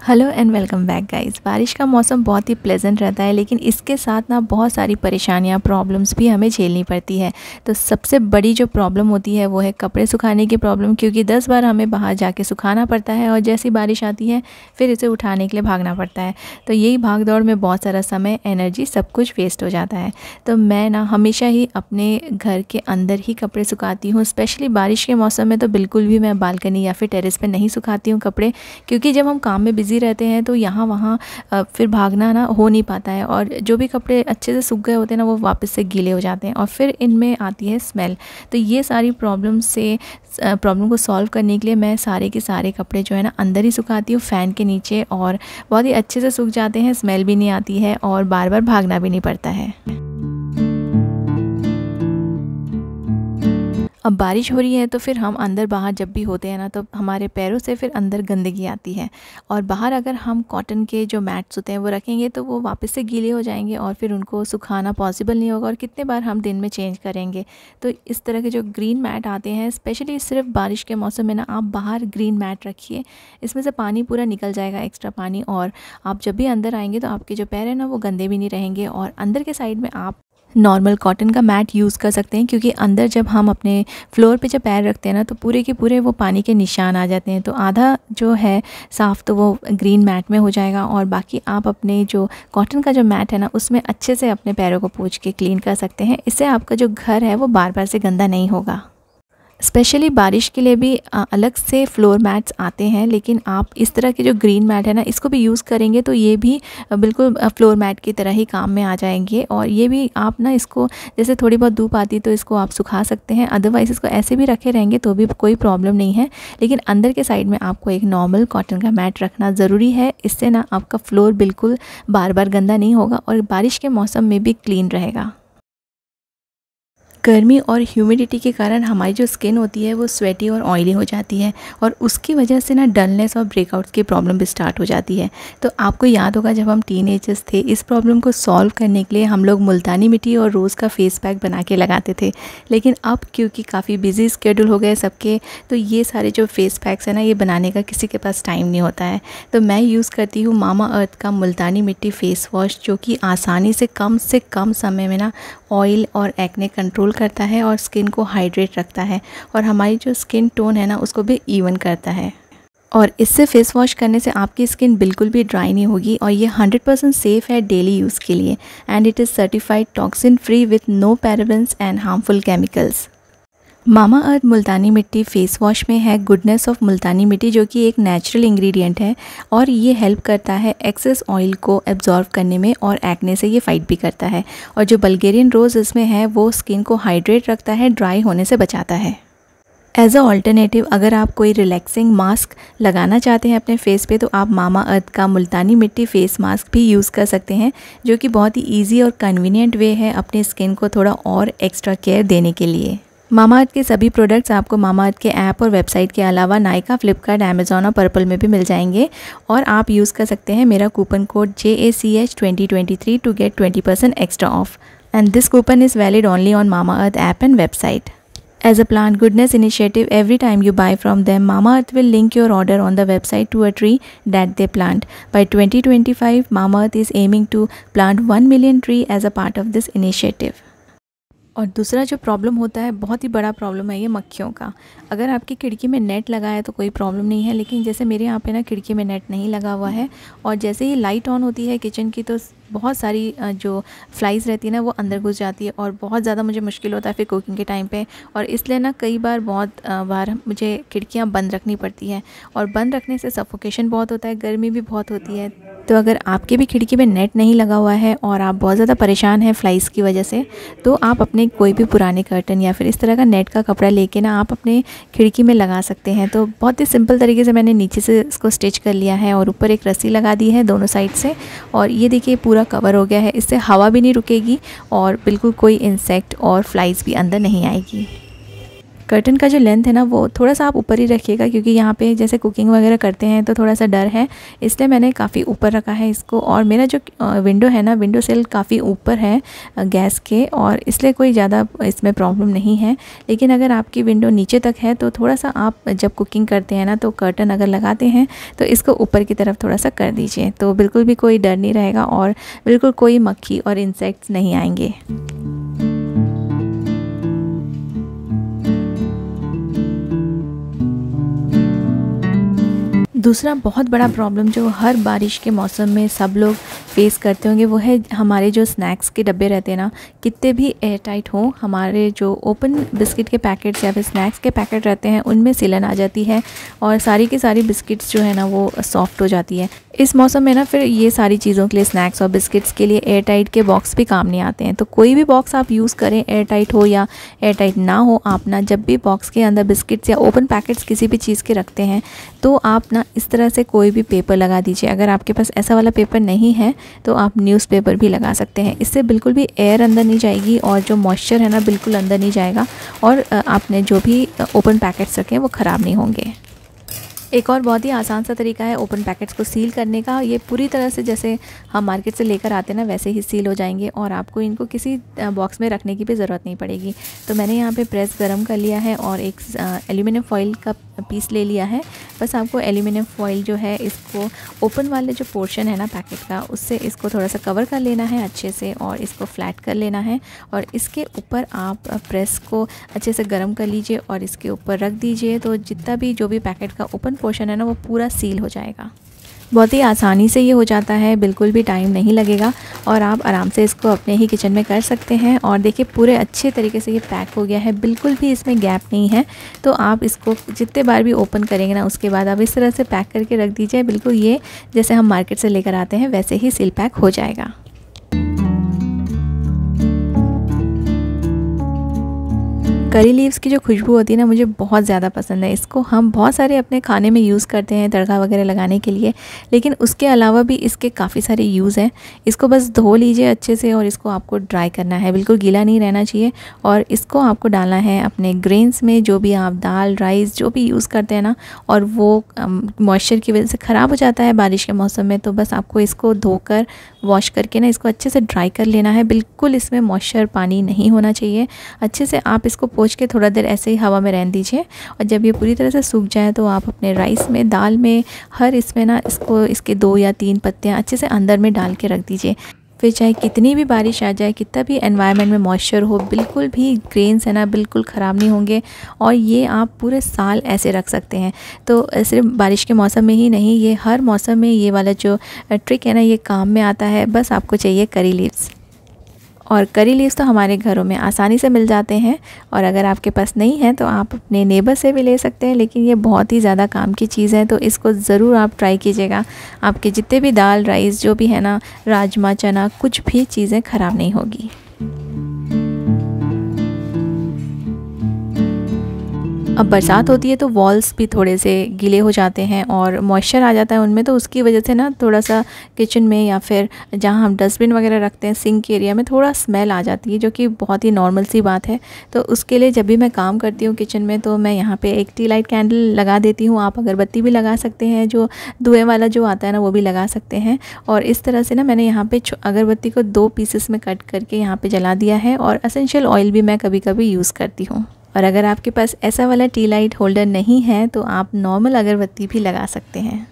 Hello and welcome back guys. बारिश का मौसम बहुत ही प्लेजेंट रहता है, लेकिन इसके साथ ना बहुत सारी परेशानियां प्रॉब्लम्स भी हमें झेलनी पड़ती है। तो सबसे बड़ी जो प्रॉब्लम होती है वो है कपड़े सुखाने की प्रॉब्लम, क्योंकि 10 बार हमें बाहर जाके सुखाना पड़ता है और जैसी बारिश आती है फिर इसे उठाने के लिए भागना पड़ता है। तो यही भाग दौड़ में बहुत सारा समय, एनर्जी, सब कुछ वेस्ट हो जाता है। तो मैं ना हमेशा ही अपने घर के अंदर ही कपड़े सुखाती हूँ। स्पेशली बारिश के मौसम में तो बिल्कुल भी मैं बालकनी या फिर टेरेस पर नहीं सुखाती हूँ कपड़े, क्योंकि जब हम काम में बिज़ी रहते हैं तो यहाँ वहाँ फिर भागना ना हो नहीं पाता है, और जो भी कपड़े अच्छे से सूख गए होते हैं ना वो वापस से गीले हो जाते हैं और फिर इनमें आती है स्मेल। तो ये सारी प्रॉब्लम को सॉल्व करने के लिए मैं सारे के सारे कपड़े जो है ना अंदर ही सुखाती हूँ, फ़ैन के नीचे, और बहुत ही अच्छे से सूख जाते हैं, स्मेल भी नहीं आती है और बार बार भागना भी नहीं पड़ता है। अब बारिश हो रही है तो फिर हम अंदर बाहर जब भी होते हैं ना तो हमारे पैरों से फिर अंदर गंदगी आती है, और बाहर अगर हम कॉटन के जो मैट्स होते हैं वो रखेंगे तो वो वापस से गीले हो जाएंगे और फिर उनको सुखाना पॉसिबल नहीं होगा, और कितने बार हम दिन में चेंज करेंगे। तो इस तरह के जो ग्रीन मैट आते हैं, स्पेशली सिर्फ बारिश के मौसम में ना आप बाहर ग्रीन मैट रखिए, इसमें से पानी पूरा निकल जाएगा, एक्स्ट्रा पानी, और आप जब भी अंदर आएंगे तो आपके जो पैर हैं ना वो गंदे भी नहीं रहेंगे। और अंदर के साइड में आप नॉर्मल कॉटन का मैट यूज़ कर सकते हैं, क्योंकि अंदर जब हम अपने फ्लोर पे जब पैर रखते हैं ना तो पूरे के पूरे वो पानी के निशान आ जाते हैं। तो आधा जो है साफ़ तो वो ग्रीन मैट में हो जाएगा, और बाकी आप अपने जो कॉटन का जो मैट है ना उसमें अच्छे से अपने पैरों को पोंछ के क्लीन कर सकते हैं। इससे आपका जो घर है वो बार बार से गंदा नहीं होगा। स्पेशली बारिश के लिए भी अलग से फ्लोर मैट्स आते हैं, लेकिन आप इस तरह के जो ग्रीन मैट है ना इसको भी यूज़ करेंगे तो ये भी बिल्कुल फ्लोर मैट की तरह ही काम में आ जाएंगे। और ये भी आप ना इसको जैसे थोड़ी बहुत धूप आती है तो इसको आप सुखा सकते हैं, अदरवाइज़ इसको ऐसे भी रखे रहेंगे तो भी कोई प्रॉब्लम नहीं है। लेकिन अंदर के साइड में आपको एक नॉर्मल कॉटन का मैट रखना ज़रूरी है, इससे ना आपका फ्लोर बिल्कुल बार बार गंदा नहीं होगा और बारिश के मौसम में भी क्लीन रहेगा। गर्मी और ह्यूमिडिटी के कारण हमारी जो स्किन होती है वो स्वेटी और ऑयली हो जाती है, और उसकी वजह से ना डलनेस और ब्रेकआउट्स की प्रॉब्लम भी स्टार्ट हो जाती है। तो आपको याद होगा जब हम टीनेजर्स थे, इस प्रॉब्लम को सॉल्व करने के लिए हम लोग मुल्तानी मिट्टी और रोज़ का फेस पैक बना के लगाते थे। लेकिन अब क्योंकि काफ़ी बिजी स्केड्यूल हो गए सबके, तो ये सारे जो फेस पैक्स हैं ना ये बनाने का किसी के पास टाइम नहीं होता है। तो मैं यूज़ करती हूँ मामा अर्थ का मुल्तानी मिट्टी फेस वॉश, जो कि आसानी से कम समय में ना ऑयल और एक्ने कंट्रोल करता है और स्किन को हाइड्रेट रखता है, और हमारी जो स्किन टोन है ना उसको भी इवन करता है। और इससे फेस वॉश करने से आपकी स्किन बिल्कुल भी ड्राई नहीं होगी, और ये 100% सेफ़ है डेली यूज़ के लिए, and it is certified toxin free with no parabens and harmful chemicals. Mama Earth Multani mitti face wash में है गुडनेस ऑफ मुल्तानी मिट्टी, जो कि एक नेचुरल इंग्रेडिएंट है, और ये हेल्प करता है एक्सेस ऑयल को एब्जॉर्व करने में, और एक्ने से ये फाइट भी करता है। और जो बल्गेरियन रोज़ इसमें है वो स्किन को हाइड्रेट रखता है, ड्राई होने से बचाता है। एज अ ऑल्टरनेटिव अगर आप कोई रिलैक्सिंग मास्क लगाना चाहते हैं अपने फेस पे, तो आप मामा अर्थ का मुल्तानी मिट्टी फेस मास्क भी यूज़ कर सकते हैं, जो कि बहुत ही ईजी और कन्वीनियंट वे है अपनी स्किन को थोड़ा और एक्स्ट्रा केयर देने के लिए। मामा अर्थ के सभी प्रोडक्ट्स आपको मामा अर्थ के ऐप और वेबसाइट के अलावा नायका, फ्लिपकार्ट, अमेज़ॉन और पर्पल में भी मिल जाएंगे, और आप यूज़ कर सकते हैं मेरा coupon code JACH2023 to get 20% extra off, and this coupon is valid only on Mamaearth app and website. As a plant goodness initiative, every time you buy from them, Mama Earth will link your order on the website to a tree that they plant. By 2025, Mama Earth is aiming to plant 1 million tree as a part of this initiative. और दूसरा जो problem होता है, बहुत ही बड़ा problem है ये मक्खियों का। अगर आपकी खिड़की में नेट लगा है तो कोई प्रॉब्लम नहीं है, लेकिन जैसे मेरे यहाँ पे ना खिड़की में नेट नहीं लगा हुआ है, और जैसे ही लाइट ऑन होती है किचन की तो बहुत सारी जो फ्लाइज़ रहती है ना वो अंदर घुस जाती है, और बहुत ज़्यादा मुझे मुश्किल होता है फिर कुकिंग के टाइम पे, और इसलिए ना कई बार बहुत बार मुझे खिड़कियाँ बंद रखनी पड़ती हैं, और बंद रखने से सफोकेशन बहुत होता है, गर्मी भी बहुत होती है। तो अगर आपके भी खिड़की में नेट नहीं लगा हुआ है और आप बहुत ज़्यादा परेशान हैं फ्लाइज़ की वजह से, तो आप अपने कोई भी पुराने कर्टन या फिर इस तरह का नेट का कपड़ा लेके ना आप अपने खिड़की में लगा सकते हैं। तो बहुत ही सिंपल तरीके से मैंने नीचे से इसको स्टिच कर लिया है और ऊपर एक रस्सी लगा दी है दोनों साइड से, और ये देखिए पूरा कवर हो गया है। इससे हवा भी नहीं रुकेगी और बिल्कुल कोई इंसेक्ट और फ्लाइज़ भी अंदर नहीं आएगी। कर्टन का जो लेंथ है ना वो थोड़ा सा आप ऊपर ही रखिएगा, क्योंकि यहाँ पे जैसे कुकिंग वगैरह करते हैं तो थोड़ा सा डर है, इसलिए मैंने काफ़ी ऊपर रखा है इसको। और मेरा जो विंडो है ना, विंडो सिल काफ़ी ऊपर है गैस के, और इसलिए कोई ज़्यादा इसमें प्रॉब्लम नहीं है। लेकिन अगर आपकी विंडो नीचे तक है तो थोड़ा सा आप जब कुकिंग करते हैं ना तो कर्टन अगर लगाते हैं तो इसको ऊपर की तरफ थोड़ा सा कर दीजिए, तो बिल्कुल भी कोई डर नहीं रहेगा और बिल्कुल कोई मक्खी और इंसेक्ट्स नहीं आएंगे। दूसरा बहुत बड़ा प्रॉब्लम जो हर बारिश के मौसम में सब लोग फेस करते होंगे वो है हमारे जो स्नैक्स के डब्बे रहते हैं ना, कितने भी एयर टाइट हो, हमारे जो ओपन बिस्किट के पैकेट्स या फिर स्नैक्स के पैकेट रहते हैं उनमें सिलन आ जाती है और सारी की सारी बिस्किट्स जो है ना वो सॉफ्ट हो जाती है। इस मौसम में ना फिर ये सारी चीज़ों के लिए, स्नैक्स और बिस्किट्स के लिए एयर टाइट के बॉक्स भी काम नहीं आते हैं। तो कोई भी बॉक्स आप यूज़ करें, एयर टाइट हो या एयर टाइट ना हो, आप ना जब भी बॉक्स के अंदर बिस्किट्स या ओपन पैकेट्स किसी भी चीज़ के रखते हैं तो आप ना इस तरह से कोई भी पेपर लगा दीजिए। अगर आपके पास ऐसा वाला पेपर नहीं है तो आप न्यूज़पेपर भी लगा सकते हैं। इससे बिल्कुल भी एयर अंदर नहीं जाएगी और जो मॉइस्चर है ना बिल्कुल अंदर नहीं जाएगा और आपने जो भी ओपन पैकेट्स रखे हैं वो ख़राब नहीं होंगे। एक और बहुत ही आसान सा तरीका है ओपन पैकेट्स को सील करने का। ये पूरी तरह से जैसे हम मार्केट से लेकर आते हैं ना वैसे ही सील हो जाएंगे और आपको इनको किसी बॉक्स में रखने की भी ज़रूरत नहीं पड़ेगी। तो मैंने यहाँ पे प्रेस गरम कर लिया है और एक एल्यूमिनियम फॉइल का पीस ले लिया है। बस आपको एल्यूमिनियम फॉइल जो है इसको ओपन वाले जो पोर्शन है ना पैकेट का, उससे इसको थोड़ा सा कवर कर लेना है अच्छे से और इसको फ्लैट कर लेना है और इसके ऊपर आप प्रेस को अच्छे से गर्म कर लीजिए और इसके ऊपर रख दीजिए। तो जितना भी जो भी पैकेट का ओपन पोर्शन है ना वो पूरा सील हो जाएगा। बहुत ही आसानी से ये हो जाता है, बिल्कुल भी टाइम नहीं लगेगा और आप आराम से इसको अपने ही किचन में कर सकते हैं। और देखिए पूरे अच्छे तरीके से ये पैक हो गया है, बिल्कुल भी इसमें गैप नहीं है। तो आप इसको जितने बार भी ओपन करेंगे ना उसके बाद आप इस तरह से पैक करके रख दीजिए। बिल्कुल ये जैसे हम मार्केट से लेकर आते हैं वैसे ही सील पैक हो जाएगा। करी लीव्स की जो खुशबू होती है ना मुझे बहुत ज़्यादा पसंद है। इसको हम बहुत सारे अपने खाने में यूज़ करते हैं तड़का वगैरह लगाने के लिए, लेकिन उसके अलावा भी इसके काफ़ी सारे यूज़ हैं। इसको बस धो लीजिए अच्छे से और इसको आपको ड्राई करना है, बिल्कुल गीला नहीं रहना चाहिए। और इसको आपको डालना है अपने ग्रेन्स में, जो भी आप दाल राइस जो भी यूज़ करते हैं ना, और वो मॉइस्चर की वजह से ख़राब हो जाता है बारिश के मौसम में। तो बस आपको इसको धोकर वॉश करके ना इसको अच्छे से ड्राई कर लेना है। बिल्कुल इसमें मॉइस्चर पानी नहीं होना चाहिए। अच्छे से आप इसको पोंछ के थोड़ा देर ऐसे ही हवा में रहने दीजिए और जब ये पूरी तरह से सूख जाए तो आप अपने राइस में, दाल में, हर इसमें ना इसको इसके 2 या 3 पत्तियाँ अच्छे से अंदर में डाल के रख दीजिए। फिर चाहे कितनी भी बारिश आ जाए, कितना भी एनवायरनमेंट में मॉइस्चर हो, बिल्कुल भी ग्रेन्स है ना बिल्कुल ख़राब नहीं होंगे और ये आप पूरे साल ऐसे रख सकते हैं। तो सिर्फ बारिश के मौसम में ही नहीं, ये हर मौसम में ये वाला जो ट्रिक है ना ये काम में आता है। बस आपको चाहिए करी लीव्स, और करी लीव्स तो हमारे घरों में आसानी से मिल जाते हैं और अगर आपके पास नहीं है तो आप अपने नेबर से भी ले सकते हैं। लेकिन ये बहुत ही ज़्यादा काम की चीज़ है तो इसको ज़रूर आप ट्राई कीजिएगा। आपके जितने भी दाल राइस जो भी है ना, राजमा चना, कुछ भी चीज़ें ख़राब नहीं होगी। अब बरसात होती है तो वॉल्स भी थोड़े से गीले हो जाते हैं और मॉइस्चर आ जाता है उनमें, तो उसकी वजह से ना थोड़ा सा किचन में या फिर जहाँ हम डस्टबिन वगैरह रखते हैं सिंक एरिया में थोड़ा स्मेल आ जाती है, जो कि बहुत ही नॉर्मल सी बात है। तो उसके लिए जब भी मैं काम करती हूँ किचन में तो मैं यहाँ पे एक टी लाइट कैंडल लगा देती हूँ। आप अगरबत्ती भी लगा सकते हैं, जो धुएँ वाला जो आता है ना वो भी लगा सकते हैं। और इस तरह से ना मैंने यहाँ पे अगरबत्ती को 2 पीसेस में कट करके यहाँ पे जला दिया है। और एसेंशियल ऑयल भी मैं कभी कभी यूज़ करती हूँ। और अगर आपके पास ऐसा वाला टी लाइट होल्डर नहीं है तो आप नॉर्मल अगरबत्ती भी लगा सकते हैं।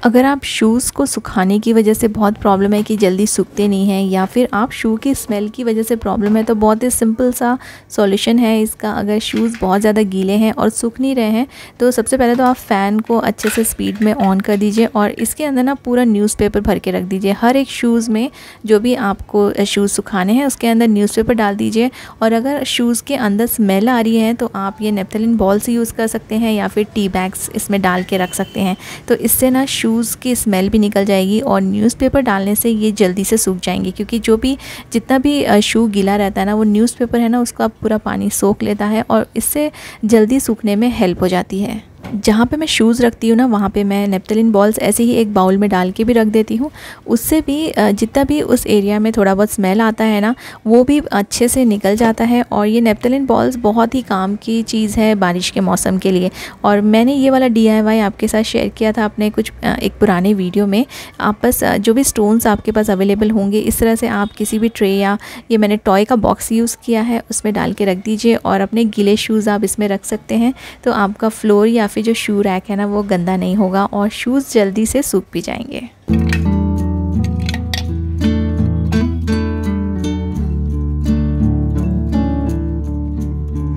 अगर आप शूज़ को सुखाने की वजह से बहुत प्रॉब्लम है कि जल्दी सूखते नहीं हैं, या फिर आप शू की स्मेल की वजह से प्रॉब्लम है, तो बहुत ही सिंपल सा सॉल्यूशन है इसका। अगर शूज़ बहुत ज़्यादा गीले हैं और सूख नहीं रहे हैं तो सबसे पहले तो आप फ़ैन को अच्छे से स्पीड में ऑन कर दीजिए और इसके अंदर ना पूरा न्यूज़पेपर भर के रख दीजिए। हर एक शूज़ में जो भी आपको शूज़ सुखाने हैं उसके अंदर न्यूज़पेपर डाल दीजिए। और अगर शूज़ के अंदर स्मेल आ रही है तो आप ये नेपथलीन बॉल्स यूज़ कर सकते हैं या फिर टी बैग्स इसमें डाल के रख सकते हैं। तो इससे ना शूज़ की स्मेल भी निकल जाएगी और न्यूज़पेपर डालने से ये जल्दी से सूख जाएंगे, क्योंकि जो भी जितना भी शू गीला रहता है ना वो न्यूज़पेपर है ना उसका पूरा पानी सोख लेता है और इससे जल्दी सूखने में हेल्प हो जाती है। जहाँ पे मैं शूज़ रखती हूँ ना, वहाँ पे मैं नेप्थलीन बॉल्स ऐसे ही एक बाउल में डाल के भी रख देती हूँ। उससे भी जितना भी उस एरिया में थोड़ा बहुत स्मेल आता है ना, वो भी अच्छे से निकल जाता है। और ये नेप्थलीन बॉल्स बहुत ही काम की चीज़ है बारिश के मौसम के लिए। और मैंने ये वाला DIY आपके साथ शेयर किया था अपने कुछ एक पुराने वीडियो में। आप बस जो भी स्टोन्स आपके पास अवेलेबल होंगे, इस तरह से आप किसी भी ट्रे या ये मैंने टॉय का बॉक्स यूज़ किया है, उसमें डाल के रख दीजिए और अपने गीले शूज़ आप इसमें रख सकते हैं। तो आपका फ्लोर या फिर जो शू रैक है ना, वो गंदा नहीं होगा और शूज़ जल्दी से सूख भी जाएंगे।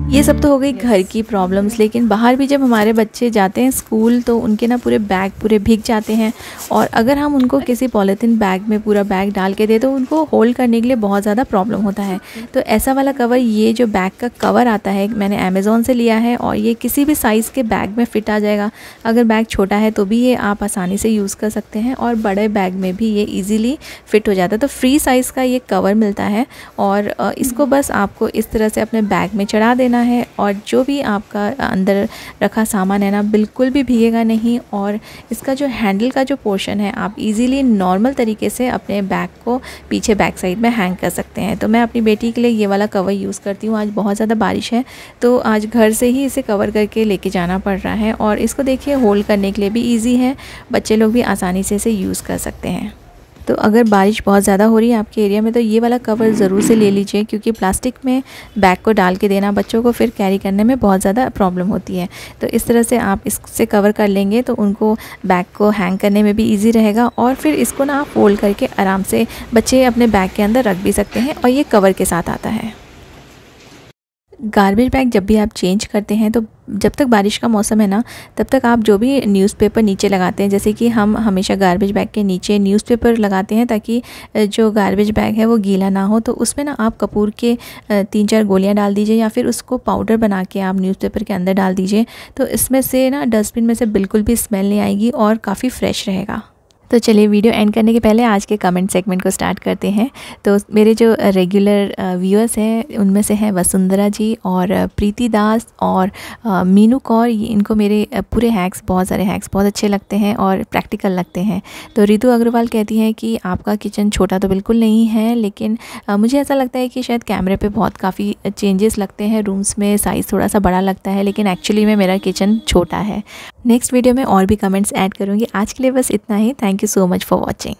ये सब तो हो गई घर की प्रॉब्लम्स, लेकिन बाहर भी जब हमारे बच्चे जाते हैं स्कूल तो उनके ना पूरे बैग पूरे भीग जाते हैं। और अगर हम उनको किसी पॉलीथीन बैग में पूरा बैग डाल के दे तो उनको होल्ड करने के लिए बहुत ज़्यादा प्रॉब्लम होता है। तो ऐसा वाला कवर, ये जो बैग का कवर आता है, मैंने अमेज़ॉन से लिया है और ये किसी भी साइज़ के बैग में फ़िट आ जाएगा। अगर बैग छोटा है तो भी ये आप आसानी से यूज़ कर सकते हैं और बड़े बैग में भी ये ईज़िली फ़िट हो जाता है। तो फ्री साइज़ का ये कवर मिलता है और इसको बस आपको इस तरह से अपने बैग में चढ़ा देना है और जो भी आपका अंदर रखा सामान है ना, बिल्कुल भी भीगेगा नहीं। और इसका जो हैंडल का जो पोर्शन है, आप इजीली नॉर्मल तरीके से अपने बैग को पीछे बैक साइड में हैंग कर सकते हैं। तो मैं अपनी बेटी के लिए ये वाला कवर यूज़ करती हूँ। आज बहुत ज़्यादा बारिश है तो आज घर से ही इसे कवर करके लेके जाना पड़ रहा है। और इसको देखिए, होल्ड करने के लिए भी ईजी है, बच्चे लोग भी आसानी से इसे यूज़ कर सकते हैं। तो अगर बारिश बहुत ज़्यादा हो रही है आपके एरिया में तो ये वाला कवर ज़रूर से ले लीजिए, क्योंकि प्लास्टिक में बैग को डाल के देना बच्चों को फिर कैरी करने में बहुत ज़्यादा प्रॉब्लम होती है। तो इस तरह से आप इससे कवर कर लेंगे तो उनको बैग को हैंग करने में भी ईजी रहेगा। और फिर इसको ना आप फोल्ड करके आराम से बच्चे अपने बैग के अंदर रख भी सकते हैं और ये कवर के साथ आता है। गार्बेज बैग जब भी आप चेंज करते हैं तो जब तक बारिश का मौसम है ना, तब तक आप जो भी न्यूज़पेपर नीचे लगाते हैं, जैसे कि हम हमेशा गार्बेज बैग के नीचे न्यूज़पेपर लगाते हैं ताकि जो गार्बेज बैग है वो गीला ना हो। तो उसमें ना आप कपूर के 3-4 गोलियां डाल दीजिए या फिर उसको पाउडर बना के आप न्यूज़पेपर के अंदर डाल दीजिए। तो इसमें से ना डस्टबिन में से बिल्कुल भी स्मेल नहीं आएगी और काफ़ी फ्रेश रहेगा। तो चलिए, वीडियो एंड करने के पहले आज के कमेंट सेगमेंट को स्टार्ट करते हैं। तो मेरे जो रेगुलर व्यूअर्स हैं उनमें से हैं वसुंधरा जी और प्रीति दास और मीनू कौर। इनको मेरे पूरे हैक्स, बहुत सारे हैक्स बहुत अच्छे लगते हैं और प्रैक्टिकल लगते हैं। तो रितु अग्रवाल कहती हैं कि आपका किचन छोटा तो बिल्कुल नहीं है, लेकिन मुझे ऐसा लगता है कि शायद कैमरे पे बहुत काफ़ी चेंजेस लगते हैं, रूम्स में साइज़ थोड़ा सा बड़ा लगता है, लेकिन एक्चुअली में मेरा किचन छोटा है। नेक्स्ट वीडियो में और भी कमेंट्स ऐड करूँगी। आज के लिए बस इतना ही। Thank you so much for watching.